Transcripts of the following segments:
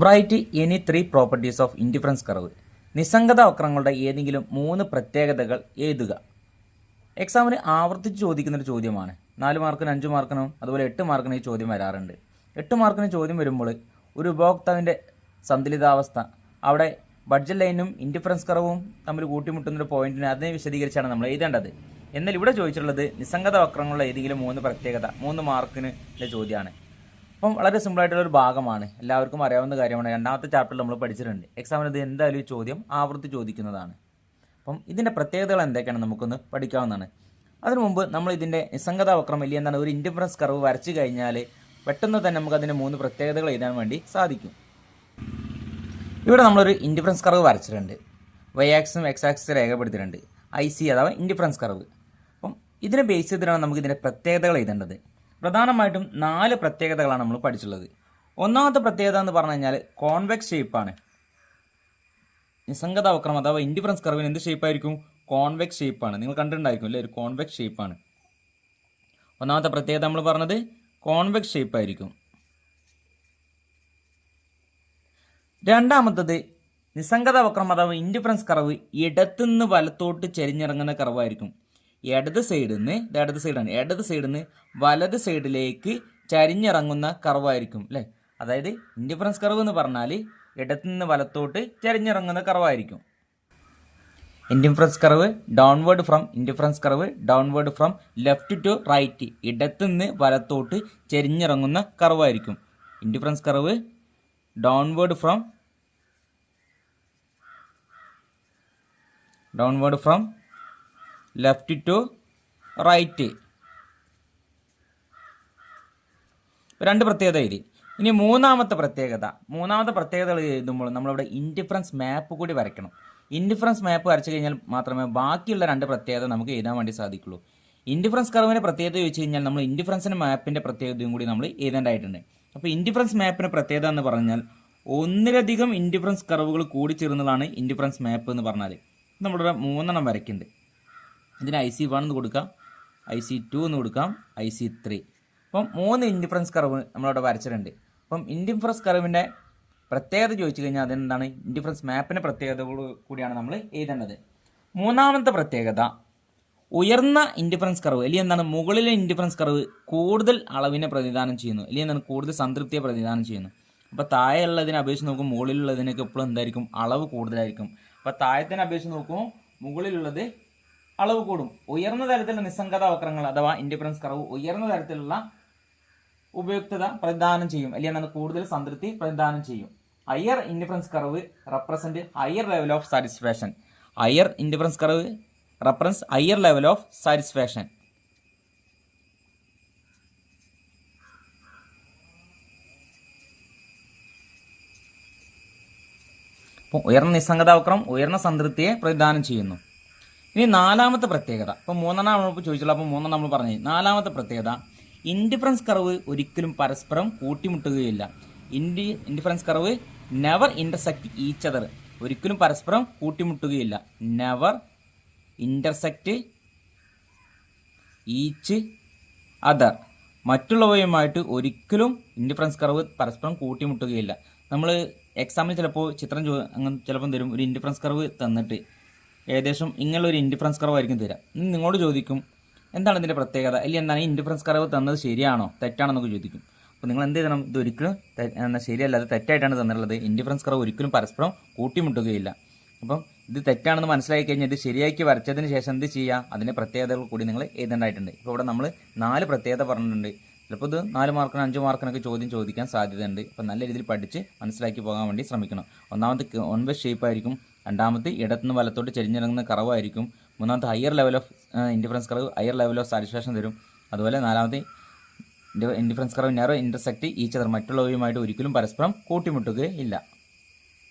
Right any 3 properties of indifference curve. നിസ്സംഗത വക്രങ്ങളുടെ ഏതെങ്കിലും 3 പ്രത്യേകതകൾ എഴുതുക. എക്സാമിന് ആവർത്തിച്ച് ചോദിക്കുന്നൊരു ചോദ്യമാണ്. 4 മാർക്കിനും 5 മാർക്കിനും അതുപോലെ 8 മാർക്കിനും ഈ ചോദ്യം വരാറുണ്ട്. 8 മാർക്കിന് ചോദ്യം വരുമ്പോൾ ഒരു ഉപഭോക്താവിൻ്റെ സന്തുലിതാവസ്ഥ, അവിടെ ബഡ്ജറ്റ് ലൈനും ഇൻഡിഫറൻസ് കർവും തമ്മിൽ കൂട്ടിമുട്ടുന്നൊരു പോയിന്റിനെ അതിനെ വിശദീകരിച്ചാണ് നമ്മൾ എഴുതേണ്ടത്. എന്നാൽ ഇവിടെ ചോദിച്ചിട്ടുള്ളത് നിസ്സംഗത വക്രങ്ങളുടെ ഏതെങ്കിലും 3 പ്രത്യേകത, 3 മാർക്കിന് ചോദ്യമാണ്. അപ്പം വളരെ സിമ്പിളായിട്ടുള്ളൊരു ഭാഗമാണ്, എല്ലാവർക്കും അറിയാവുന്ന കാര്യമാണ്. രണ്ടാമത്തെ ചാപ്റ്ററിൽ നമ്മൾ പഠിച്ചിട്ടുണ്ട്. എക്സാമിന് ഇത് എന്തായാലും ഈ ചോദ്യം ആവർത്തി ചോദിക്കുന്നതാണ്. അപ്പം ഇതിൻ്റെ പ്രത്യേകതകൾ എന്തൊക്കെയാണ് നമുക്കൊന്ന് പഠിക്കാവുന്നതാണ്. അതിനു മുമ്പ് നമ്മൾ ഇതിൻ്റെ നിസ്സംഗത വക്രം വലിയ എന്താണ് ഒരു ഇൻഡിഫറൻസ് കർവ് വരച്ചു കഴിഞ്ഞാൽ പെട്ടെന്ന് തന്നെ നമുക്ക് അതിൻ്റെ 3 പ്രത്യേകതകൾ എഴുതാൻ വേണ്ടി സാധിക്കും. ഇവിടെ നമ്മളൊരു ഇൻഡിഫറൻസ് കർവ് വരച്ചിട്ടുണ്ട്. വൈ ആക്സിസും എക്സ് ആക്സിസും രേഖപ്പെടുത്തിയിട്ടുണ്ട്. IC അഥവാ ഇൻഡിഫറൻസ് കർവ്. അപ്പം ഇതിനെ ബേസ് ചെയ്തിട്ടാണ് നമുക്ക് ഇതിൻ്റെ പ്രത്യേകതകൾ എഴുതേണ്ടത്. പ്രധാനമായിട്ടും 4 പ്രത്യേകതകളാണ് നമ്മൾ പഠിച്ചിട്ടുള്ളത്. ഒന്നാമത്തെ പ്രത്യേകത എന്ന് പറഞ്ഞു കഴിഞ്ഞാൽ കോൺവെക്സ് ഷേപ്പാണ്. നിസ്സംഗത വക്രം അഥവാ ഇൻഡിഫറൻസ് കർവിന് എന്ത് ഷേപ്പായിരിക്കും? കോൺവെക്സ് ഷേപ്പാണ്. നിങ്ങൾ കണ്ടിട്ടുണ്ടായിരിക്കും അല്ലേ, ഒരു കോൺവെക്സ് ഷേപ്പാണ്. ഒന്നാമത്തെ പ്രത്യേകത നമ്മൾ പറഞ്ഞത് കോൺവെക്സ് ഷേപ്പായിരിക്കും. രണ്ടാമത്തത് നിസ്സംഗത വക്രം അഥവാ ഇൻഡിഫറൻസ് കർവ് ഇടത്തുനിന്ന് വലത്തോട്ട് ചെരിഞ്ഞിറങ്ങുന്ന കർവായിരിക്കും. ഇടത് സൈഡിൽ നിന്ന് വലത് സൈഡിലേക്ക് ചരിഞ്ഞിറങ്ങുന്ന കർവായിരിക്കും അല്ലേ. അതായത് ഇൻഡിഫറൻസ് കർവ് എന്ന് പറഞ്ഞാൽ ഇടത്തു നിന്ന് വലത്തോട്ട് ചരിഞ്ഞിറങ്ങുന്ന കർവായിരിക്കും. Indifference curve downward from left to right, ഇടത്തു നിന്ന് വലത്തോട്ട് ചരിഞ്ഞിറങ്ങുന്ന കർവായിരിക്കും. Indifference curve downward from left to right. 2 പ്രത്യേകത എഴുതി. ഇനി മൂന്നാമത്തെ പ്രത്യേകത എഴുതുമ്പോൾ നമ്മളിവിടെ ഇൻഡിഫറൻസ് മാപ്പ് കൂടി വരയ്ക്കണം. ഇൻഡിഫറൻസ് മാപ്പ് വരച്ചു കഴിഞ്ഞാൽ മാത്രമേ ബാക്കിയുള്ള 2 പ്രത്യേകത നമുക്ക് എഴുതാൻ വേണ്ടി സാധിക്കുള്ളൂ. ഇൻഡിഫറൻസ് കർവിൻ്റെ പ്രത്യേകത ചോദിച്ചു കഴിഞ്ഞാൽ നമ്മൾ ഇൻഡിഫറൻസിൻ്റെ മാപ്പിൻ്റെ പ്രത്യേകതയും കൂടി നമ്മൾ എഴുതേണ്ടതായിട്ടുണ്ട്. അപ്പോൾ ഇൻഡിഫറൻസ് മാപ്പിൻ്റെ പ്രത്യേകത എന്ന് പറഞ്ഞാൽ ഒന്നിലധികം ഇൻഡിഫറൻസ് കർവുകൾ കൂടി ചേർന്നതാണ് ഇൻഡിഫറൻസ് മാപ്പ് എന്ന് പറഞ്ഞാൽ. നമ്മളിവിടെ 3 വരയ്ക്കുന്നുണ്ട്. ഇതിന് IC1 എന്ന് കൊടുക്കാം, IC2 എന്ന് കൊടുക്കാം, IC3. അപ്പം 3 ഇൻഡിഫറൻസ് കർവ് നമ്മളവിടെ വരച്ചിട്ടുണ്ട്. അപ്പം ഇൻഡിഫറൻസ് കർവിൻ്റെ പ്രത്യേകത ചോദിച്ചു കഴിഞ്ഞാൽ അതെന്താണ്? ഇൻഡിഫറൻസ് മാപ്പിൻ്റെ പ്രത്യേകതകൾ കൂടിയാണ് നമ്മൾ എഴുതേണ്ടത്. മൂന്നാമത്തെ പ്രത്യേകത ഉയർന്ന ഇൻഡിഫറൻസ് കർവ് അല്ലെങ്കിൽ എന്താണ് മുകളിലെ ഇൻഡിഫറൻസ് കർവ് കൂടുതൽ അളവിനെ പ്രതിദാനം ചെയ്യുന്നു, അല്ലെങ്കിൽ എന്താണ് കൂടുതൽ സംതൃപ്തിയെ പ്രതിദാനം ചെയ്യുന്നു. അപ്പോൾ താഴെയുള്ളതിനെ അപേക്ഷിച്ച് നോക്കും മുകളിലുള്ളതിനൊക്കെ എപ്പോഴും എന്തായിരിക്കും? അളവ് കൂടുതലായിരിക്കും. അപ്പോൾ താഴത്തിനെ അപേക്ഷിച്ച് നോക്കുമ്പോൾ മുകളിലുള്ളത് അളവ് കൂടും. ഉയർന്ന തരത്തിലുള്ള നിസ്സംഗത വക്രങ്ങൾ അഥവാ ഇൻഡിഫറൻസ് കർവ് ഉയർന്ന തരത്തിലുള്ള ഉപയുക്തത പ്രദാനം ചെയ്യും, അല്ലെങ്കിൽ കൂടുതൽ സംതൃപ്തി പ്രദാനം ചെയ്യും. Higher indifference curve represent higher level of satisfaction. Higher indifference curve represent higher level of satisfaction. അപ്പോൾ ഉയർന്ന നിസ്സംഗത വക്രം ഉയർന്ന സംതൃപ്തിയെ പ്രദാനം ചെയ്യുന്നു. ഇനി 4ാമത്തെ പ്രത്യേകത. അപ്പോൾ 3 നമ്മൾ ചോദിച്ചുള്ളൂ. അപ്പോൾ 3 നമ്മൾ പറഞ്ഞു. 4ാമത്തെ പ്രത്യേകത ഇൻഡിഫറൻസ് കർവ് ഒരിക്കലും പരസ്പരം കൂട്ടിമുട്ടുകയില്ല. Indifference curve never intersect each other, ഒരിക്കലും പരസ്പരം കൂട്ടിമുട്ടുകയില്ല. നെവർ ഇന്റർസെക്ട് ഈച്ച് അതർ, മറ്റുള്ളവയുമായിട്ട് ഒരിക്കലും ഇൻഡിഫറൻസ് കർവ് പരസ്പരം കൂട്ടിമുട്ടുകയില്ല. നമ്മൾ എക്സാമിന് ചിലപ്പോൾ അങ്ങനെ ചിലപ്പം തരും, ഒരു ഇൻഡിഫറൻസ് കർവ് തന്നിട്ട് ഏകദേശം ഇങ്ങനെയുള്ള ഒരു ഇൻഡിഫറൻസ് കർവ് ആയിരിക്കും തരാം. നിങ്ങളോട് ചോദിക്കും എന്താണ് ഇതിൻ്റെ പ്രത്യേകത, അല്ലെങ്കിൽ എന്താണ് ഇൻഡിഫറൻസ് കർവ് തന്നത് ശരിയാണോ തെറ്റാണോ എന്നൊക്കെ ചോദിക്കും. അപ്പോൾ നിങ്ങൾ എന്ത് ചെയ്യണം? ഇതൊരിക്കലും ശരിയല്ല, അത് തെറ്റായിട്ടാണ് തന്നിട്ടുള്ളത്. ഇൻഡിഫറൻസ് കർവ് ഒരിക്കലും പരസ്പരം കൂട്ടിമുട്ടുകയില്ല. അപ്പം ഇത് തെറ്റാണെന്ന് മനസ്സിലാക്കി കഴിഞ്ഞാൽ ഇത് ശരിയാക്കി വരച്ചതിന് ശേഷം എന്ത് ചെയ്യുക? അതിൻ്റെ പ്രത്യേകതകൾ കൂടി നിങ്ങൾ എഴുതേണ്ടതായിട്ടുണ്ട്. ഇപ്പോൾ ഇവിടെ നമ്മൾ 4 പ്രത്യേകത പറഞ്ഞിട്ടുണ്ട്. ചിലപ്പോൾ ഇത് 4 മാർക്കിനും 5 മാർക്കിനൊക്കെ ചോദ്യം ചോദിക്കാൻ സാധ്യതയുണ്ട്. അപ്പം നല്ല രീതിയിൽ പഠിച്ച് മനസ്സിലാക്കി പോകാൻ വേണ്ടി ശ്രമിക്കണം. ഒന്നാമത്തെ കോൺവെക്സ് ഷേപ്പായിരിക്കും. രണ്ടാമത്തെ ഇടത്തുനിന്ന് വലത്തോട്ട് ചെരിഞ്ഞിറങ്ങുന്ന കർവായിരിക്കും. മൂന്നാമത്തെ higher level of indifference curve higher level of satisfaction തരും. അതുപോലെ 4ാമത്തെ indifference curve never intersect each other, മറ്റുള്ളവരുമായിട്ട് ഒരിക്കലും പരസ്പരം കൂട്ടിമുട്ടുകയില്ല.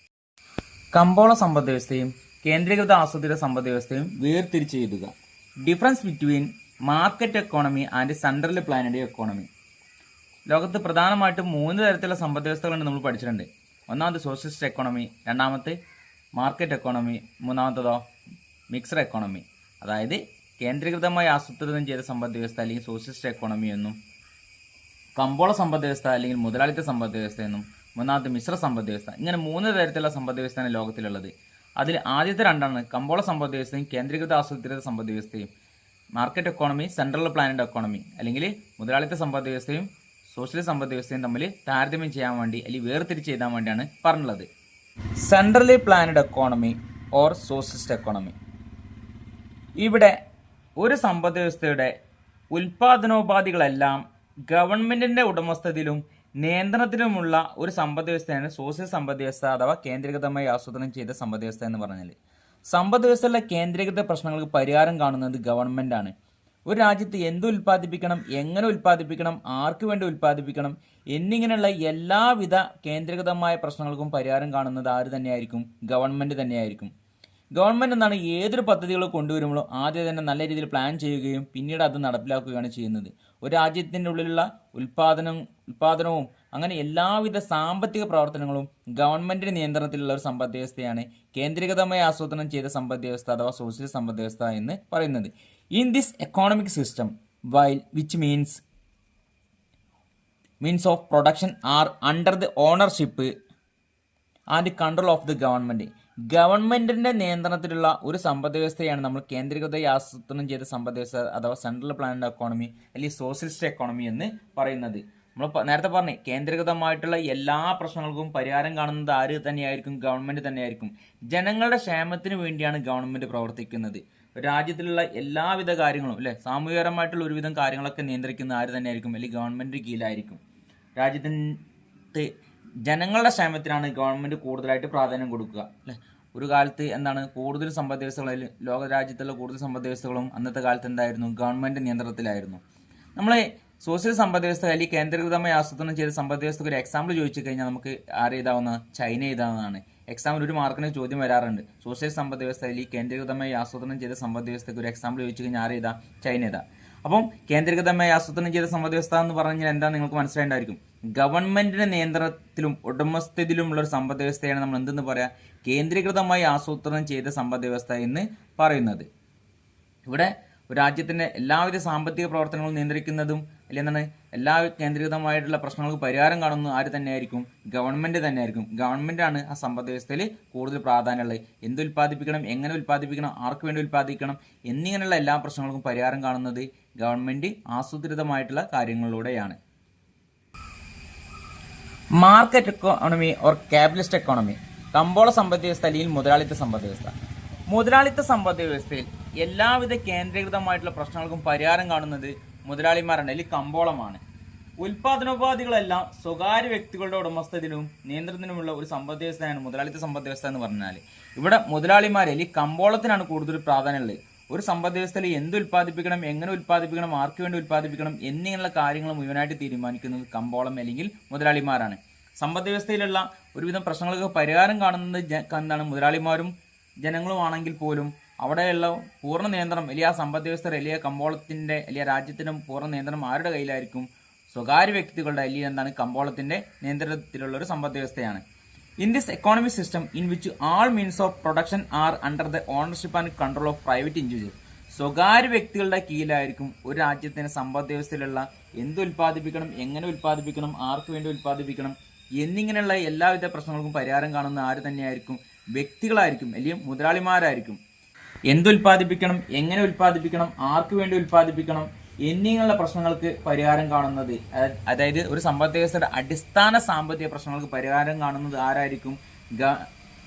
കമ്പോള സമ്പദ് വ്യവസ്ഥയും കേന്ദ്രീകൃത ആസൂത്രിത സമ്പദ് വ്യവസ്ഥയും വേർതിരിച്ച് എഴുതുക. Difference between market economy and central planned economy. ലോകത്ത് പ്രധാനമായിട്ടും 3 തരത്തിലുള്ള സമ്പദ് വ്യവസ്ഥകളുണ്ട് നമ്മൾ പഠിച്ചിട്ടുണ്ട്. ഒന്നാമത് സോഷ്യലിസ്റ്റ് എക്കോണമി, രണ്ടാമത്തെ മാർക്കറ്റ് എക്കോണമി, മൂന്നാമത്തതോ മിക്സഡ് എക്കോണമി. അതായത് കേന്ദ്രീകൃതമായി ആസൂത്രിതം ചെയ്ത സമ്പദ് വ്യവസ്ഥ അല്ലെങ്കിൽ സോഷ്യലിസ്റ്റ് എക്കോണമി എന്നും, കമ്പോള സമ്പദ് വ്യവസ്ഥ അല്ലെങ്കിൽ മുതലാളിത്ത സമ്പദ് വ്യവസ്ഥ എന്നും മൂന്നാമത്തെ മിശ്ര സമ്പദ് വ്യവസ്ഥ. ഇങ്ങനെ 3 തരത്തിലുള്ള സമ്പദ് വ്യവസ്ഥയാണ് ലോകത്തിലുള്ളത്. അതിൽ ആദ്യത്തെ 2 കമ്പോള സമ്പദ് വ്യവസ്ഥയും കേന്ദ്രീകൃത ആസൂത്രിത സമ്പദ് വ്യവസ്ഥയും. Market economy, central planned economy, അല്ലെങ്കിൽ മുതലാളിത്ത സമ്പദ് വ്യവസ്ഥയും സോഷ്യലിസ്റ്റ് സമ്പദ് വ്യവസ്ഥയും തമ്മിൽ താരതമ്യം ചെയ്യാൻ വേണ്ടി അല്ലെങ്കിൽ വേർതിരിച്ച് എഴുതാൻ വേണ്ടിയാണ് പറഞ്ഞുള്ളത്. Centrally planned economy or socialist economy. ഇവിടെ ഒരു സമ്പദ് വ്യവസ്ഥയുടെ ഉൽപാദനോപാധികളെല്ലാം ഗവൺമെന്റിന്റെ ഉടമസ്ഥതയിലും നിയന്ത്രണത്തിലുമുള്ള ഒരു സമ്പദ് വ്യവസ്ഥയാണ് സോഷ്യൽ സമ്പദ് വ്യവസ്ഥ അഥവാ കേന്ദ്രീകൃതമായി ആസൂത്രണം ചെയ്ത സമ്പദ് വ്യവസ്ഥ എന്ന് പറഞ്ഞാൽ. സമ്പദ് വ്യവസ്ഥയിലെ കേന്ദ്രീകൃത പ്രശ്നങ്ങൾക്ക് പരിഹാരം കാണുന്നത് ഗവൺമെന്റാണ്. ഒരു രാജ്യത്ത് എന്ത് ഉൽപ്പാദിപ്പിക്കണം, എങ്ങനെ ഉൽപ്പാദിപ്പിക്കണം, ആർക്ക് വേണ്ടി ഉൽപ്പാദിപ്പിക്കണം എന്നിങ്ങനെയുള്ള എല്ലാവിധ കേന്ദ്രീകൃതമായ പ്രശ്നങ്ങൾക്കും പരിഹാരം കാണുന്നത് ആര് തന്നെയായിരിക്കും? ഗവൺമെന്റ് തന്നെയായിരിക്കും. ഗവൺമെന്റ് എന്താണ് ഏതൊരു പദ്ധതികൾ കൊണ്ടുവരുമ്പോഴോ ആദ്യം തന്നെ നല്ല രീതിയിൽ പ്ലാൻ ചെയ്യുകയും പിന്നീട് അത് നടപ്പിലാക്കുകയാണ് ചെയ്യുന്നത്. ഒരു രാജ്യത്തിൻ്റെ ഉള്ളിലുള്ള ഉൽപാദനവും അങ്ങനെ എല്ലാവിധ സാമ്പത്തിക പ്രവർത്തനങ്ങളും ഗവൺമെന്റിന്റെ നിയന്ത്രണത്തിലുള്ള ഒരു സമ്പദ് വ്യവസ്ഥയാണ് കേന്ദ്രീകൃതമായി ആസൂത്രണം ചെയ്ത സമ്പദ് വ്യവസ്ഥ അഥവാ സോഷ്യൽ സമ്പദ് വ്യവസ്ഥ എന്ന് പറയുന്നത്. In this economic system which means of production are under the ownership and control of the government. ഗവൺമെന്റിന്റെ നിയന്ത്രണത്തിലുള്ള ഒരു സമ്പദ് വ്യവസ്ഥയാണ് നമ്മൾ കേന്ദ്രീകൃത ആസൂത്രണം ചെയ്ത സമ്പദ് വ്യവസ്ഥ അഥവാ സെൻട്രൽ പ്ലാനഡ് എക്കോണമി അല്ലെങ്കിൽ സോഷ്യലിസ്റ്റ് എക്കോണമി എന്ന് പറയുന്നത്. നമ്മൾ നേരത്തെ പറഞ്ഞു കേന്ദ്രീകൃതമായിട്ടുള്ള എല്ലാ പ്രശ്നങ്ങൾക്കും പരിഹാരം കാണുന്നത് ആര് തന്നെയായിരിക്കും? ഗവൺമെന്റ് തന്നെയായിരിക്കും. ജനങ്ങളുടെ ക്ഷേമത്തിന് വേണ്ടിയാണ് ഗവൺമെന്റ് പ്രവർത്തിക്കുന്നത്. രാജ്യത്തിലുള്ള എല്ലാവിധ കാര്യങ്ങളും അല്ലെ സാമൂഹികപരമായിട്ടുള്ള ഒരുവിധം കാര്യങ്ങളൊക്കെ നിയന്ത്രിക്കുന്ന ആര് തന്നെയായിരിക്കും? അല്ലെങ്കിൽ ഗവൺമെന്റ് കീഴിലായിരിക്കും. രാജ്യത്തിന് ജനങ്ങളുടെ ക്ഷേമത്തിനാണ് ഗവൺമെന്റ് കൂടുതലായിട്ട് പ്രാധാന്യം കൊടുക്കുക അല്ലെ. ഒരു കാലത്ത് എന്താണ് കൂടുതൽ സമ്പദ് വ്യവസ്ഥകളിൽ ലോക രാജ്യത്തുള്ള കൂടുതൽ സമ്പദ് വ്യവസ്ഥകളും അന്നത്തെ കാലത്ത് എന്തായിരുന്നു? ഗവൺമെന്റ് നിയന്ത്രണത്തിലായിരുന്നു. നമ്മളെ സോഷ്യൽ സമ്പദ് വ്യവസ്ഥ അല്ലെങ്കിൽ കേന്ദ്രീകൃതമായി ആസൂത്രണം ചെയ്ത സമ്പദ് വ്യവസ്ഥക്ക് ഒരു എക്സാമ്പിൾ ചോദിച്ചു കഴിഞ്ഞാൽ നമുക്ക് ആര് എഴുതാവുന്ന? ചൈന എഴുതാവുന്നതാണ്. എക്സാമിൽ ഒരു മാർക്കിന് ചോദ്യം വരാറുണ്ട്. സോഷ്യൽ സമ്പദ് വ്യവസ്ഥ അല്ലെങ്കിൽ കേന്ദ്രീകൃതമായി ആസൂത്രണം ചെയ്ത സമ്പദ് വ്യവസ്ഥക്ക് ഒരു എക്സാമ്പിൾ ചോദിച്ചു കഴിഞ്ഞാൽ ആര് എഴുതാം? ചൈന എഴുതാം. അപ്പം കേന്ദ്രീകൃതമായി ആസൂത്രണം ചെയ്ത സമ്പദ് വ്യവസ്ഥ എന്ന് പറഞ്ഞാൽ എന്താ നിങ്ങൾക്ക് മനസ്സിലായിട്ടുണ്ടായിരിക്കും. ഗവൺമെന്റിന്റെ നിയന്ത്രണത്തിലും ഉടമസ്ഥതയിലുമുള്ള ഒരു സമ്പദ് വ്യവസ്ഥയാണ് നമ്മൾ എന്തെന്ന് പറയാ? കേന്ദ്രീകൃതമായി ആസൂത്രണം ചെയ്ത സമ്പദ് വ്യവസ്ഥ എന്ന് പറയുന്നത്. ഇവിടെ ഒരു രാജ്യത്തിന്റെ എല്ലാവിധ സാമ്പത്തിക പ്രവർത്തനങ്ങളും നിയന്ത്രിക്കുന്നതും അല്ലെങ്കിൽ എന്താണ് എല്ലാ കേന്ദ്രീകൃതമായിട്ടുള്ള പ്രശ്നങ്ങൾക്ക് പരിഹാരം കാണുന്നത് ആര് തന്നെയായിരിക്കും? ഗവൺമെന്റ് തന്നെയായിരിക്കും. ഗവൺമെന്റാണ് ആ സമ്പദ് വ്യവസ്ഥയിൽ കൂടുതൽ പ്രാധാന്യമുള്ളത്. എന്ത് ഉൽപ്പാദിപ്പിക്കണം, എങ്ങനെ ഉൽപ്പാദിപ്പിക്കണം, ആർക്ക് വേണ്ടി ഉൽപ്പാദിപ്പിക്കണം എന്നിങ്ങനെയുള്ള എല്ലാ പ്രശ്നങ്ങൾക്കും പരിഹാരം കാണുന്നത് ഗവൺമെന്റ് ആസൂത്രിതമായിട്ടുള്ള കാര്യങ്ങളിലൂടെയാണ്. Market economy or capitalist economy. കമ്പോള സമ്പദ് വ്യവസ്ഥ അല്ലെങ്കിൽ മുതലാളിത്ത സമ്പദ് വ്യവസ്ഥ. മുതലാളിത്ത സമ്പദ് വ്യവസ്ഥയിൽ എല്ലാവിധ കേന്ദ്രീകൃതമായിട്ടുള്ള പ്രശ്നങ്ങൾക്കും പരിഹാരം കാണുന്നത് മുതലാളിമാരാണ് അല്ലെങ്കിൽ കമ്പോളമാണ്. ഉൽപാദനോപാധികളെല്ലാം സ്വകാര്യ വ്യക്തികളുടെ ഉടമസ്ഥതയിലും നിയന്ത്രണത്തിനുമുള്ള ഒരു സമ്പദ് വ്യവസ്ഥയാണ് മുതലാളിത്ത സമ്പദ് വ്യവസ്ഥ എന്ന് പറഞ്ഞാൽ. ഇവിടെ മുതലാളിമാരെ അല്ലെങ്കിൽ കമ്പോളത്തിനാണ് കൂടുതൽ പ്രാധാന്യമുള്ളത്. ഒരു സമ്പദ് വ്യവസ്ഥയിൽ എന്ത് ഉൽപ്പാദിപ്പിക്കണം, എങ്ങനെ ഉൽപ്പാദിപ്പിക്കണം, ആർക്ക് വേണ്ടി ഉൽപ്പാദിപ്പിക്കണം എന്നിങ്ങനെയുള്ള കാര്യങ്ങൾ മുഴുവനായിട്ട് തീരുമാനിക്കുന്നത് കമ്പോളം അല്ലെങ്കിൽ മുതലാളിമാരാണ്. സമ്പദ് വ്യവസ്ഥയിലുള്ള ഒരുവിധം പ്രശ്നങ്ങൾക്ക് പരിഹാരം കാണുന്നത് എന്താണ്? മുതലാളിമാരും ജനങ്ങളുമാണെങ്കിൽ പോലും അവിടെയുള്ള പൂർണ്ണ നിയന്ത്രണം അല്ലെങ്കിൽ ആ സമ്പദ് വ്യവസ്ഥ അല്ലെങ്കിൽ കമ്പോളത്തിന്റെ അല്ലെങ്കിൽ രാജ്യത്തിന്റെ പൂർണ്ണ നിയന്ത്രണം ആരുടെ കയ്യിലായിരിക്കും? സ്വകാര്യ വ്യക്തികളുടെ അല്ലെങ്കിൽ എന്താണ് കമ്പോളത്തിന്റെ നിയന്ത്രണത്തിലുള്ള ഒരു സമ്പദ് വ്യവസ്ഥയാണ്. In this economic system in which all means of production are under the ownership and control of private individuals. സ്വകാര്യ വ്യക്തികളുടെ കീഴിലായിരിക്കും ഒരു രാജ്യത്തിന്റെ സമ്പദ് വ്യവസ്ഥയിലുള്ള എന്ത് ഉൽപ്പാദിപ്പിക്കണം, എങ്ങനെ ഉൽപ്പാദിപ്പിക്കണം, ആർക്ക് വേണ്ടി ഉൽപ്പാദിപ്പിക്കണം എന്നിങ്ങനെയുള്ള എല്ലാവിധ പ്രശ്നങ്ങൾക്കും പരിഹാരം കാണുന്ന ആര് തന്നെയായിരിക്കും? വ്യക്തികളായിരിക്കും അല്ലെങ്കിൽ മുതലാളിമാരായിരിക്കും. എന്തുൽപ്പാദിപ്പിക്കണം, എങ്ങനെ ഉൽപ്പാദിപ്പിക്കണം, ആർക്ക് വേണ്ടി ഉൽപ്പാദിപ്പിക്കണം എന്നിങ്ങനെയുള്ള പ്രശ്നങ്ങൾക്ക് പരിഹാരം കാണുന്നത്, അതായത് ഒരു സമ്പദ് വ്യവസ്ഥയുടെ അടിസ്ഥാന സാമ്പത്തിക പ്രശ്നങ്ങൾക്ക് പരിഹാരം കാണുന്നത് ആരായിരിക്കും?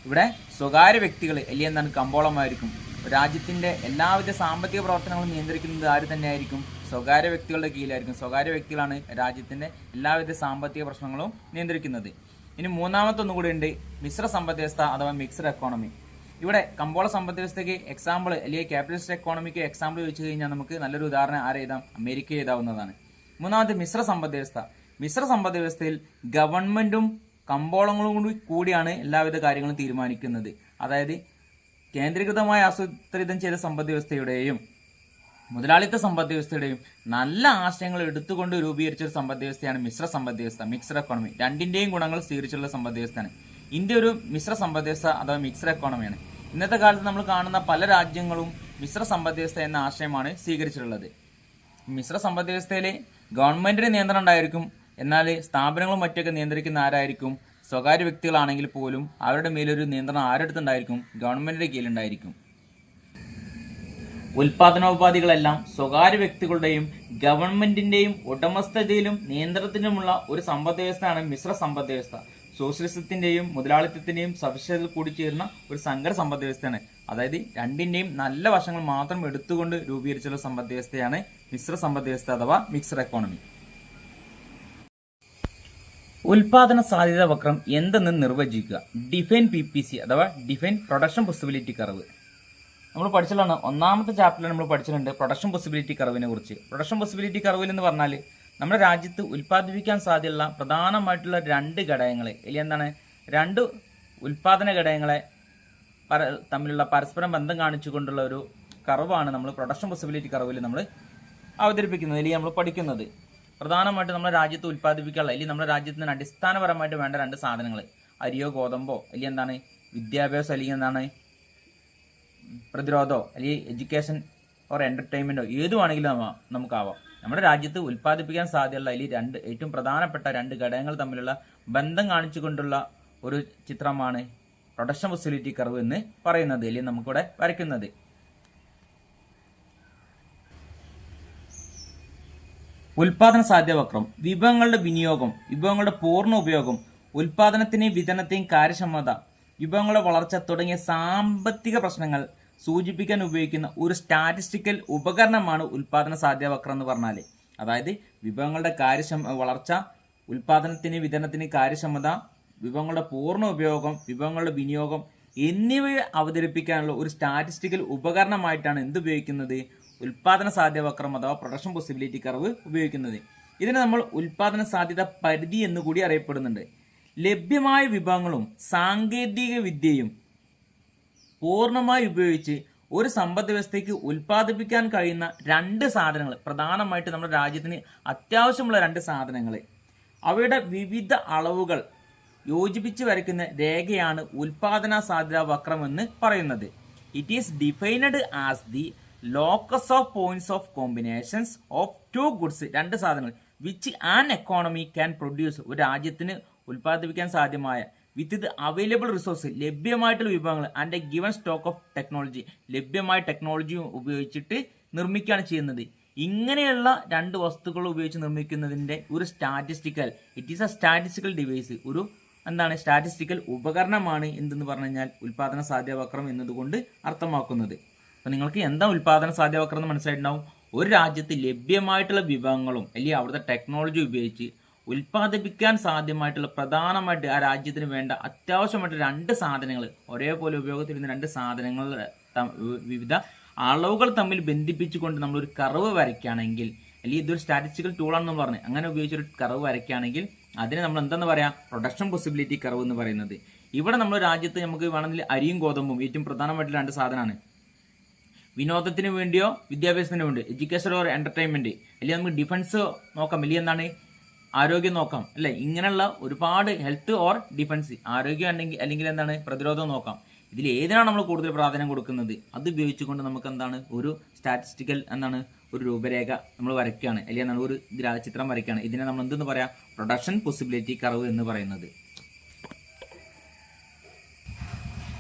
ഇവിടെ സ്വകാര്യ വ്യക്തികൾ അല്ലെങ്കിൽ എന്താണ് കമ്പോളമായിരിക്കും. രാജ്യത്തിന്റെ എല്ലാവിധ സാമ്പത്തിക പ്രവർത്തനങ്ങളും നിയന്ത്രിക്കുന്നത് ആര് തന്നെയായിരിക്കും? സ്വകാര്യ വ്യക്തികളുടെ കീഴിലായിരിക്കും. സ്വകാര്യ വ്യക്തികളാണ് രാജ്യത്തിന്റെ എല്ലാവിധ സാമ്പത്തിക പ്രശ്നങ്ങളും നിയന്ത്രിക്കുന്നത്. ഇനി മൂന്നാമത്തെ ഒന്നുകൂടി ഉണ്ട്, മിശ്ര സമ്പദ് വ്യവസ്ഥ അഥവാ മിക്സ്ഡ് എക്കോണമി. ഇവിടെ കമ്പോള സമ്പദ് വ്യവസ്ഥയ്ക്ക് എക്സാമ്പിൾ അല്ലെങ്കിൽ ക്യാപിറ്റലിസ്റ്റ് എക്കോണമിക്ക് എക്സാമ്പിൾ വെച്ച് കഴിഞ്ഞാൽ നമുക്ക് നല്ലൊരു ഉദാഹരണം ആരെഴുതാം? അമേരിക്ക എഴുതാവുന്നതാണ്. മൂന്നാമത്തെ മിശ്ര സമ്പദ് വ്യവസ്ഥ. മിശ്ര സമ്പദ് വ്യവസ്ഥയിൽ ഗവൺമെന്റും കമ്പോളങ്ങളും കൂടിയാണ് എല്ലാവിധ കാര്യങ്ങളും തീരുമാനിക്കുന്നത്. അതായത് കേന്ദ്രീകൃതമായി ആസൂത്രിതം ചെയ്ത സമ്പദ് വ്യവസ്ഥയുടെയും മുതലാളിത്ത സമ്പദ് വ്യവസ്ഥയുടെയും നല്ല ആശയങ്ങൾ എടുത്തുകൊണ്ട് രൂപീകരിച്ച ഒരു സമ്പദ് വ്യവസ്ഥയാണ് മിശ്ര സമ്പദ് വ്യവസ്ഥ, മിക്സ്ഡ് എക്കോണമി. രണ്ടിന്റെയും ഗുണങ്ങൾ സ്വീകരിച്ചുള്ള സമ്പദ് വ്യവസ്ഥയാണ്. ഇന്ത്യ ഒരു മിശ്ര സമ്പദ് വ്യവസ്ഥ അഥവാ മിക്സ്ഡ് എക്കോണമിയാണ്. ഇന്നത്തെ കാലത്ത് നമ്മൾ കാണുന്ന പല രാജ്യങ്ങളും മിശ്ര സമ്പദ് വ്യവസ്ഥ എന്ന ആശയമാണ് സ്വീകരിച്ചിട്ടുള്ളത്. മിശ്ര സമ്പദ് വ്യവസ്ഥയിൽ ഗവൺമെന്റിന് നിയന്ത്രണം ഉണ്ടായിരിക്കും, എന്നാൽ സ്ഥാപനങ്ങളും മറ്റൊക്കെ നിയന്ത്രിക്കുന്ന ആരായിരിക്കും? സ്വകാര്യ വ്യക്തികളാണെങ്കിൽ പോലും അവരുടെ മേലൊരു നിയന്ത്രണം ആരുടെ അടുത്തുണ്ടായിരിക്കും? ഗവൺമെൻറ്റിൻ്റെ കീഴിലുണ്ടായിരിക്കും. ഉൽപാദനോപാധികളെല്ലാം സ്വകാര്യ വ്യക്തികളുടെയും ഗവൺമെൻറ്റിൻ്റെയും ഉടമസ്ഥതയിലും നിയന്ത്രണത്തിലുമുള്ള ഒരു സമ്പദ് വ്യവസ്ഥയാണ് മിശ്ര സമ്പദ് വ്യവസ്ഥ. സോഷ്യലിസത്തിൻ്റെയും മുതലാളിത്തത്തിൻ്റെയും സവിശേഷതകൾ കൂടി ചേർന്ന ഒരു സങ്കര സമ്പദ് വ്യവസ്ഥയാണ്. അതായത് രണ്ടിൻ്റെയും നല്ല വശങ്ങൾ മാത്രം എടുത്തുകൊണ്ട് രൂപീകരിച്ചുള്ള സമ്പദ് വ്യവസ്ഥയാണ് മിശ്ര സമ്പദ് വ്യവസ്ഥ അഥവാ മിക്സഡ് എക്കോണമി. ഉൽപാദന സാധ്യത വക്രം എന്തെന്ന് നിർവചിക്കുക. ഡിഫൈൻ PPC അഥവാ ഡിഫൈൻ പ്രൊഡക്ഷൻ പോസിബിലിറ്റി കർവ്. നമ്മൾ പഠിച്ചതാണ്, ഒന്നാമത്തെ ചാപ്റ്ററിൽ നമ്മൾ പഠിച്ചിട്ടുണ്ട് പ്രൊഡക്ഷൻ പോസിബിലിറ്റി കർവിനെ കുറിച്ച്. പ്രൊഡക്ഷൻ പോസിബിലിറ്റി കർവിൽ എന്ന് പറഞ്ഞാൽ നമ്മുടെ രാജ്യത്ത് ഉൽപ്പാദിപ്പിക്കാൻ സാധ്യതയുള്ള പ്രധാനമായിട്ടുള്ള രണ്ട് ഘടകങ്ങൾ, അല്ലെങ്കിൽ എന്താണ്, രണ്ട് ഉൽപാദന ഘടകങ്ങളെ തമ്മിലുള്ള പരസ്പരം ബന്ധം കാണിച്ചുകൊണ്ടുള്ള ഒരു കർവാണ് നമ്മൾ പ്രൊഡക്ഷൻ പോസിബിലിറ്റി കർവിൽ നമ്മൾ അവതരിപ്പിക്കുന്നത്, അല്ലെങ്കിൽ നമ്മൾ പഠിക്കുന്നത്. പ്രധാനമായിട്ട് നമ്മുടെ രാജ്യത്ത് ഉൽപ്പാദിപ്പിക്കാനുള്ള, അല്ലെങ്കിൽ നമ്മുടെ രാജ്യത്തിന് അടിസ്ഥാനപരമായിട്ട് വേണ്ട രണ്ട് സാധനങ്ങൾ, അരിയോ ഗോതമ്പോ, അല്ലെങ്കിൽ എന്താണ് വിദ്യാഭ്യാസം, അല്ലെങ്കിൽ എന്താണ് പ്രതിരോധമോ, അല്ലെങ്കിൽ എഡ്യൂക്കേഷൻ ഓർ എൻ്റർടൈൻമെൻറ്റോ ഏതുവാണെങ്കിലും നമുക്കാവാം. നമ്മുടെ രാജ്യത്ത് ഉൽപ്പാദിപ്പിക്കാൻ സാധ്യതയുള്ള അല്ലെങ്കിൽ ഏറ്റവും പ്രധാനപ്പെട്ട രണ്ട് ഘടകങ്ങൾ തമ്മിലുള്ള ബന്ധം കാണിച്ചുകൊണ്ടുള്ള ഒരു ചിത്രമാണ് പ്രൊഡക്ഷൻ പോസിബിലിറ്റി കർവ് എന്ന് പറയുന്നത്, അല്ലെങ്കിൽ നമുക്കിവിടെ വരയ്ക്കുന്നത്. ഉൽപാദന സാധ്യത വക്രം. വിഭവങ്ങളുടെ വിനിയോഗം, വിഭവങ്ങളുടെ പൂർണ്ണ ഉപയോഗം, ഉൽപാദനത്തിനെയും വിതരണത്തെയും കാര്യക്ഷമത, വിഭവങ്ങളുടെ വളർച്ച തുടങ്ങിയ സാമ്പത്തിക പ്രശ്നങ്ങൾ സൂചിപ്പിക്കാൻ ഉപയോഗിക്കുന്ന ഒരു സ്റ്റാറ്റിസ്റ്റിക്കൽ ഉപകരണമാണ് ഉൽപാദന സാധ്യത വക്രം എന്ന് പറഞ്ഞാൽ. അതായത് വിഭവങ്ങളുടെ വളർച്ച, ഉൽപാദനത്തിന് വിതരണത്തിന് കാര്യക്ഷമത, വിഭവങ്ങളുടെ പൂർണ്ണ ഉപയോഗം, വിഭവങ്ങളുടെ വിനിയോഗം എന്നിവയെ അവതരിപ്പിക്കാനുള്ള ഒരു സ്റ്റാറ്റിസ്റ്റിക്കൽ ഉപകരണമായിട്ടാണ് എന്തുപയോഗിക്കുന്നത്? ഉൽപാദന സാധ്യത വക്രം അഥവാ പ്രൊഡക്ഷൻ പോസിബിലിറ്റി കർവ് ഉപയോഗിക്കുന്നത്. ഇതിനെ നമ്മൾ ഉൽപാദന സാധ്യത പരിധി എന്നുകൂടി അറിയപ്പെടുന്നുണ്ട്. ലഭ്യമായ വിഭവങ്ങളും സാങ്കേതിക വിദ്യയും പൂർണ്ണമായി ഉപയോഗിച്ച് ഒരു സമ്പദ് വ്യവസ്ഥയ്ക്ക് ഉൽപ്പാദിപ്പിക്കാൻ കഴിയുന്ന രണ്ട് സാധനങ്ങൾ, പ്രധാനമായിട്ട് നമ്മുടെ രാജ്യത്തിന് അത്യാവശ്യമുള്ള രണ്ട് സാധനങ്ങൾ, അവയുടെ വിവിധ അളവുകൾ യോജിപ്പിച്ച് വരയ്ക്കുന്ന രേഖയാണ് ഉൽപാദന സാധ്യതാ വക്രം എന്ന് പറയുന്നത്. It is defined as the locus of points of combinations of two goods, രണ്ട് സാധനങ്ങൾ, which an economy can produce, ഒരു രാജ്യത്തിന് ഉൽപ്പാദിപ്പിക്കാൻ സാധ്യമായ, വിത്ത് ദ അവൈലബിൾ റിസോഴ്സ്, ലഭ്യമായിട്ടുള്ള വിഭവങ്ങൾ, and A given stock of technology, ലഭ്യമായ ടെക്നോളജിയും ഉപയോഗിച്ചിട്ട് നിർമ്മിക്കുകയാണ് ചെയ്യുന്നത്. ഇങ്ങനെയുള്ള രണ്ട് വസ്തുക്കൾ ഉപയോഗിച്ച് നിർമ്മിക്കുന്നതിൻ്റെ ഒരു statistical, it is A statistical device, ഒരു എന്താണ് സ്റ്റാറ്റിസ്റ്റിക്കൽ ഉപകരണമാണ് എന്തെന്ന് പറഞ്ഞു കഴിഞ്ഞാൽ ഉൽപാദന സാധ്യത വക്രം എന്നതുകൊണ്ട് അർത്ഥമാക്കുന്നത്. അപ്പം നിങ്ങൾക്ക് എന്താ ഉൽപാദന സാധ്യത വക്രം എന്ന് മനസ്സിലായിട്ടുണ്ടാവും. ഒരു രാജ്യത്ത് ലഭ്യമായിട്ടുള്ള വിഭവങ്ങളും അല്ലെങ്കിൽ അവിടുത്തെ ടെക്നോളജി ഉപയോഗിച്ച് ഉൽപ്പാദിപ്പിക്കാൻ സാധ്യമായിട്ടുള്ള പ്രധാനമായിട്ട് ആ രാജ്യത്തിന് വേണ്ട അത്യാവശ്യമായിട്ട് രണ്ട് സാധനങ്ങൾ, ഒരേപോലെ ഉപയോഗത്തിലിരുന്ന രണ്ട് സാധനങ്ങൾ വിവിധ അളവുകൾ തമ്മിൽ ബന്ധിപ്പിച്ചുകൊണ്ട് നമ്മളൊരു കർവ് വരയ്ക്കുകയാണെങ്കിൽ, അല്ലെങ്കിൽ ഇതൊരു സ്റ്റാറ്റിസ്റ്റിക്കൽ ടൂളാണെന്ന് പറഞ്ഞ് അങ്ങനെ ഉപയോഗിച്ചൊരു കർവ് വരയ്ക്കുകയാണെങ്കിൽ അതിനെ നമ്മൾ എന്തെന്ന് പറയാം? പ്രൊഡക്ഷൻ പോസിബിലിറ്റി കർവ് എന്ന് പറയുന്നത്. ഇവിടെ നമ്മുടെ രാജ്യത്ത് നമുക്ക് വേണമെങ്കിൽ അരിയും ഗോതമ്പും ഏറ്റവും പ്രധാനമായിട്ടുള്ള രണ്ട് സാധനമാണ്. വിനോദത്തിന് വേണ്ടിയോ വിദ്യാഭ്യാസത്തിന് വേണ്ടിയോ, എഡ്യൂക്കേഷൻ ഓർ എൻ്റർടൈൻമെൻറ്റ്, അല്ലെങ്കിൽ നമുക്ക് ഡിഫൻസ് നോക്കാം, അല്ലെങ്കിൽ എന്താണ് ആരോഗ്യം നോക്കാം, അല്ലേ? ഇങ്ങനെയുള്ള ഒരുപാട് ഹെൽത്ത് ഓർ ഡിഫൻസ്, ആരോഗ്യം അല്ലെങ്കിൽ എന്താണ് പ്രതിരോധം നോക്കാം. ഇതിൽ ഏതിനാണ് നമ്മൾ കൂടുതൽ പ്രാധാന്യം കൊടുക്കുന്നത്? അത് ഉപയോഗിച്ചുകൊണ്ട് നമുക്ക് എന്താണ് ഒരു സ്റ്റാറ്റിസ്റ്റിക്കൽ എന്താണ് ഒരു രൂപരേഖ നമ്മൾ വരയ്ക്കുകയാണ്, അല്ലെങ്കിൽ എന്താണ് ഒരു ചിത്രം വരയ്ക്കുകയാണ്. ഇതിനെ നമ്മൾ എന്തെന്ന് പറയാം? പ്രൊഡക്ഷൻ പോസിബിലിറ്റി കർവ് എന്ന് പറയുന്നത്.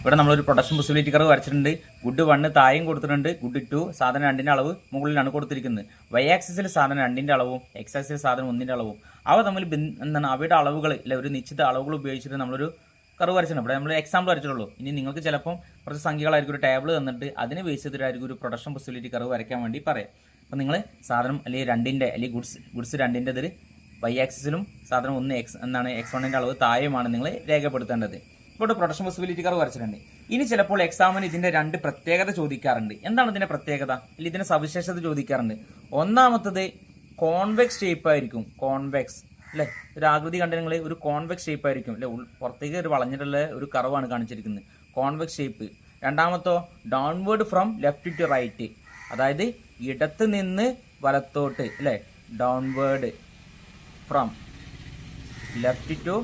ഇവിടെ നമ്മളൊരു പ്രൊഡക്ഷൻ പോസിബിലിറ്റി കർവ് വരച്ചിട്ടുണ്ട്. ഗുഡ് 1 താഴെയും കൊടുത്തിട്ടുണ്ട്, ഗുഡ് 2 സാധനം 2ൻ്റെ അളവ് മുകളിലാണ് കൊടുത്തിരിക്കുന്നത്. വൈ ആക്സിസിൽ സാധനം 2ൻ്റെ അളവും എക്സ് ആക്സിസിൽ സാധനം 1ൻ്റെ അളവും, അവ തമ്മിൽ എന്താണ് അവയുടെ അളവുകൾ അല്ലെ ഒരു നിശ്ചിത അളവുകൾ ഉപയോഗിച്ചിട്ട് നമ്മളൊരു കർവ് വരച്ചിട്ടുണ്ട്. ഇവിടെ നമ്മൾ എക്സാമ്പിൾ വരച്ചിട്ടുള്ളൂ. ഇനി നിങ്ങൾക്ക് ചിലപ്പം കുറച്ച് സംഖ്യകളായിരിക്കും ഒരു ടേബിൾ തന്നിട്ട് അതിന് ബേസ് ചെയ്തിട്ടായിരിക്കും ഒരു പ്രൊഡക്ഷൻ പോസിബിലിറ്റി കർവ് വരയ്ക്കാൻ വേണ്ടി പറയാം. അപ്പോൾ നിങ്ങൾ സാധനം അല്ലെങ്കിൽ 2ൻ്റെ അല്ലെങ്കിൽ ഗുഡ്സ് 2ൻ്റെ ഇതിൽ വൈ ആക്സിസിലും സാധനം 1 X1ൻ്റെ അളവ് താഴെയുമാണ് നിങ്ങൾ രേഖപ്പെടുത്തേണ്ടത്. ഇപ്പോൾ പ്രൊഡക്ഷൻ പോസിബിലിറ്റി കർവ് വരച്ചിട്ടുണ്ട്. ഇനി ചിലപ്പോൾ എക്സാമിന് ഇതിൻ്റെ രണ്ട് പ്രത്യേകത ചോദിക്കാറുണ്ട്. എന്താണ് ഇതിൻ്റെ പ്രത്യേകത അല്ലെങ്കിൽ ഇതിൻ്റെ സവിശേഷത ചോദിക്കാറുണ്ട്. ഒന്നാമത്തത് കോൺവെക്സ് ഷേപ്പ് ആയിരിക്കും. കോൺവെക്സ് അല്ലേ, ഒരു ആകൃതി കണ്ട് നിങ്ങൾ ഒരു കോൺവെക്സ് ഷേപ്പ് ആയിരിക്കും അല്ലെ, പുറത്തേക്ക് ഒരു വളഞ്ഞിട്ടുള്ള ഒരു കർവാണ് കാണിച്ചിരിക്കുന്നത്, കോൺവെക്സ് ഷേപ്പ്. രണ്ടാമത്തോ downward from left to right, അതായത് ഇടത്ത് നിന്ന് വലത്തോട്ട് അല്ലേ, downward from left to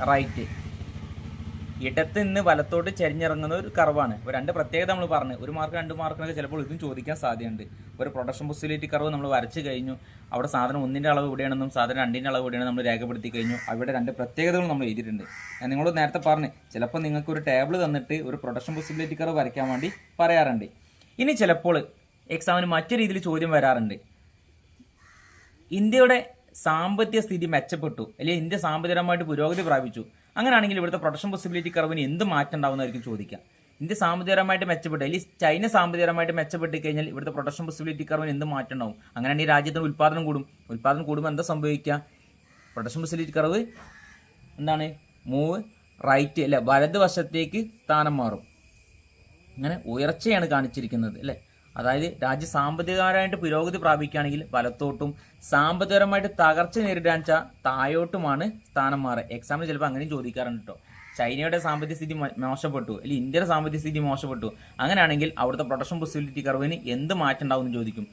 right. ഇടത്ത് നിന്ന് വലത്തോട്ട് ചരിഞ്ഞിറങ്ങുന്ന ഒരു കർവാണ്. ഇപ്പോൾ രണ്ട് പ്രത്യേകത നമ്മൾ പറഞ്ഞു, 1 മാർക്ക് 2 മാർക്കിനൊക്കെ ചിലപ്പോൾ ഇതും ചോദിക്കാൻ സാധ്യതയുണ്ട്. ഒരു പ്രൊഡക്ഷൻ പോസിബിലിറ്റി കർവ് നമ്മൾ വരച്ച് കഴിഞ്ഞു, അവിടെ സാധനം 1ൻ്റെ അളവ് ഇവിടെയാണെന്നും സാധനം 2ൻ്റെ അളവ് ഇവിടെയാണ് നമ്മൾ രേഖപ്പെടുത്തി കഴിഞ്ഞു. അവിടെ 2 പ്രത്യേകതകൾ നമ്മൾ എഴുതിയിട്ടുണ്ട്. ഞാൻ നിങ്ങളോട് നേരത്തെ പറഞ്ഞു, ചിലപ്പോൾ നിങ്ങൾക്ക് ഒരു ടേബിൾ തന്നിട്ട് ഒരു പ്രൊഡക്ഷൻ പോസിബിലിറ്റി കർവ് വരയ്ക്കാൻ വേണ്ടി പറയാറുണ്ട്. ഇനി ചിലപ്പോൾ എക്സാമിന് മറ്റു രീതിയിൽ ചോദ്യം വരാറുണ്ട്. ഇന്ത്യയുടെ സാമ്പത്തിക സ്ഥിതി മെച്ചപ്പെട്ടു, അല്ലെങ്കിൽ ഇന്ത്യ സാമ്പത്തികപരമായിട്ട് പുരോഗതി പ്രാപിച്ചു, അങ്ങനെയാണെങ്കിൽ ഇവിടുത്തെ പ്രൊഡക്ഷൻ പോസിബിലിറ്റി കർവിന് എന്ത് മാറ്റം ഉണ്ടാവുന്നതായിരിക്കും ചോദിക്കാം. ഇന്ത്യ സാമ്പത്തികപരമായിട്ട് മെച്ചപ്പെട്ടു, അല്ലെങ്കിൽ ചൈന സാമ്പത്തികപരമായിട്ട് മെച്ചപ്പെട്ട് കഴിഞ്ഞാൽ ഇവിടുത്തെ പ്രൊഡക്ഷൻ പോസിബിലിറ്റി കർവിന് എന്ത് മാറ്റം ഉണ്ടാവും? അങ്ങനെയാണെങ്കിൽ രാജ്യത്തിന് ഉൽപ്പാദനം കൂടും. ഉൽപ്പാദനം കൂടുമ്പോൾ എന്താ സംഭവിക്കുക? പ്രൊഡക്ഷൻ പോസിബിലിറ്റി കർവ് എന്താണ്? മൂവ് റൈറ്റ് അല്ലെ, വലതുവശത്തേക്ക് സ്ഥാനം മാറും. അങ്ങനെ ഉയർച്ചയാണ് കാണിച്ചിരിക്കുന്നത് അല്ലേ. അതായത് രാജ്യം സാമ്പത്തികപരമായിട്ട് പുരോഗതി പ്രാപിക്കുകയാണെങ്കിൽ വലത്തോട്ടും, സാമ്പത്തികപരമായിട്ട് തകർച്ച നേരിടാൻ വെച്ചാൽ താഴോട്ടുമാണ് സ്ഥാനം മാറുക. എക്സാമിന് ചിലപ്പോൾ അങ്ങനെയും ചോദിക്കാറുണ്ട് കേട്ടോ. ചൈനയുടെ സാമ്പത്തിക സ്ഥിതി മോശപ്പെട്ടു, അല്ലെങ്കിൽ ഇന്ത്യയുടെ സാമ്പത്തിക സ്ഥിതി മോശപ്പെട്ടു, അങ്ങനെയാണെങ്കിൽ അവിടുത്തെ പ്രൊഡക്ഷൻ പോസിബിലിറ്റി കർവിന് എന്ത് മാറ്റം ഉണ്ടാവും എന്ന് ചോദിക്കും.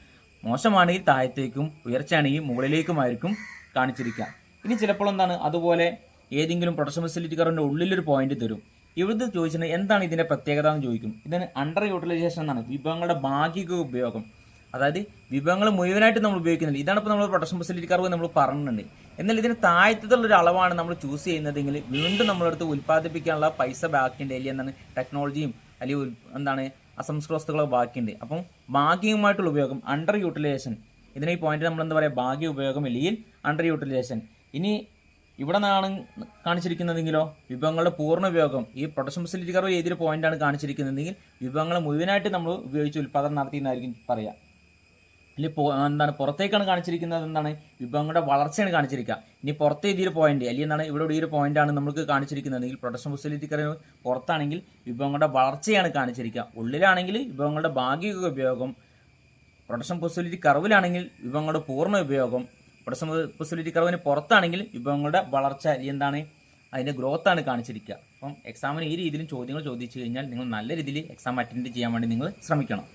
മോശമാണെങ്കിൽ താഴത്തേക്കും, ഉയർച്ചയാണെങ്കിൽ മുകളിലേക്കുമായിരിക്കും കാണിച്ചിരിക്കുക. ഇനി ചിലപ്പോൾ എന്താണ്, അതുപോലെ ഏതെങ്കിലും പ്രൊഡക്ഷൻ പോസിബിലിറ്റി കർവിൻ്റെ ഉള്ളിലൊരു പോയിന്റ് തരും. ഇവിടുത്തെ ചോദിച്ചിട്ട് എന്താണ് ഇതിന്റെ പ്രത്യേകത എന്ന് ചോദിക്കും. ഇതിന് അണ്ടർ യൂട്ടിലൈസേഷൻ എന്നാണ്, വിഭവങ്ങളുടെ ഭാഗിക ഉപയോഗം. അതായത് വിഭവങ്ങൾ മുഴുവനായിട്ട് നമ്മൾ ഉപയോഗിക്കുന്നില്ല. ഇതാണ് ഇപ്പോൾ നമ്മൾ പ്രൊഡക്ഷൻ ഫെസിലിറ്റി കർവ് നമ്മൾ പറഞ്ഞിട്ടുണ്ട്. എന്നാൽ ഇതിന് താഴത്തുള്ള ഒരു അളവാണ് നമ്മൾ ചൂസ് ചെയ്യുന്നതെങ്കിൽ വീണ്ടും നമ്മളടുത്ത് ഉൽപ്പാദിപ്പിക്കാനുള്ള പൈസ ബാക്കിയുണ്ട്, അല്ലെങ്കിൽ എന്താണ് ടെക്നോളജിയും അല്ലെങ്കിൽ എന്താണ് അസംസ്കൃത വസ്തുക്കളൊക്കെ ബാക്കിയുണ്ട്. അപ്പം ഭാഗികമായിട്ടുള്ള ഉപയോഗം അണ്ടർ യൂട്ടിലൈസേഷൻ, ഇതിന് ഈ പോയിന്റ് നമ്മൾ എന്താ പറയുക, ഭാഗിക ഉപയോഗം അല്ലെങ്കിൽ അണ്ടർ യൂട്ടിലൈസേഷൻ. ഇനി ഇവിടെ നിന്നാണ് കാണിച്ചിരിക്കുന്നതെങ്കിലോ വിഭവങ്ങളുടെ പൂർണ്ണ ഉപയോഗം. ഈ പ്രൊഡക്ഷൻ ഫെസിലിറ്റി കർവ് ഏതൊരു പോയിന്റാണ് കാണിച്ചിരിക്കുന്നതെങ്കിൽ വിഭവങ്ങൾ മുഴുവനായിട്ട് നമ്മൾ ഉപയോഗിച്ച് ഉൽപ്പാദനം നടത്തിയെന്നായിരിക്കും പറയാം. അല്ലെങ്കിൽ എന്താണ് പുറത്തേക്കാണ് കാണിച്ചിരിക്കുന്നത്, എന്താണ് വിഭവങ്ങളുടെ വളർച്ചയാണ് കാണിച്ചിരിക്കുക. ഇനി പുറത്ത് എഴുതിയൊരു പോയിന്റ്, അല്ലെങ്കിൽ എന്താണ് ഇവിടെ ഈ ഒരു പോയിന്റാണ് നമുക്ക് കാണിച്ചിരിക്കുന്നതെങ്കിൽ പ്രൊഡക്ഷൻ ഫെസിലിറ്റി കർവ് പുറത്താണെങ്കിൽ വിഭവങ്ങളുടെ വളർച്ചയാണ് കാണിച്ചിരിക്കുക. ഉള്ളിലാണെങ്കിൽ വിഭവങ്ങളുടെ ഭാഗിക ഉപയോഗം, പ്രൊഡക്ഷൻ ഫെസിലിറ്റി കർവിലാണെങ്കിൽ വിഭവങ്ങളുടെ പൂർണ്ണ ഉപയോഗം, പ്രൊഡക്ഷൻ ഫെസിലിറ്റി കർവിന് പുറത്താണെങ്കിൽ വിഭവങ്ങളുടെ വളർച്ച എന്താണ്, അതിൻ്റെ ഗ്രോത്താണ് കാണിച്ചിരിക്കുക. അപ്പം എക്സാമിന് ഈ രീതിയിലും ചോദ്യങ്ങൾ ചോദിച്ചു കഴിഞ്ഞാൽ നിങ്ങൾ നല്ല രീതിയിൽ എക്സാം അറ്റൻഡ് ചെയ്യാൻ വേണ്ടി നിങ്ങൾ ശ്രമിക്കണം.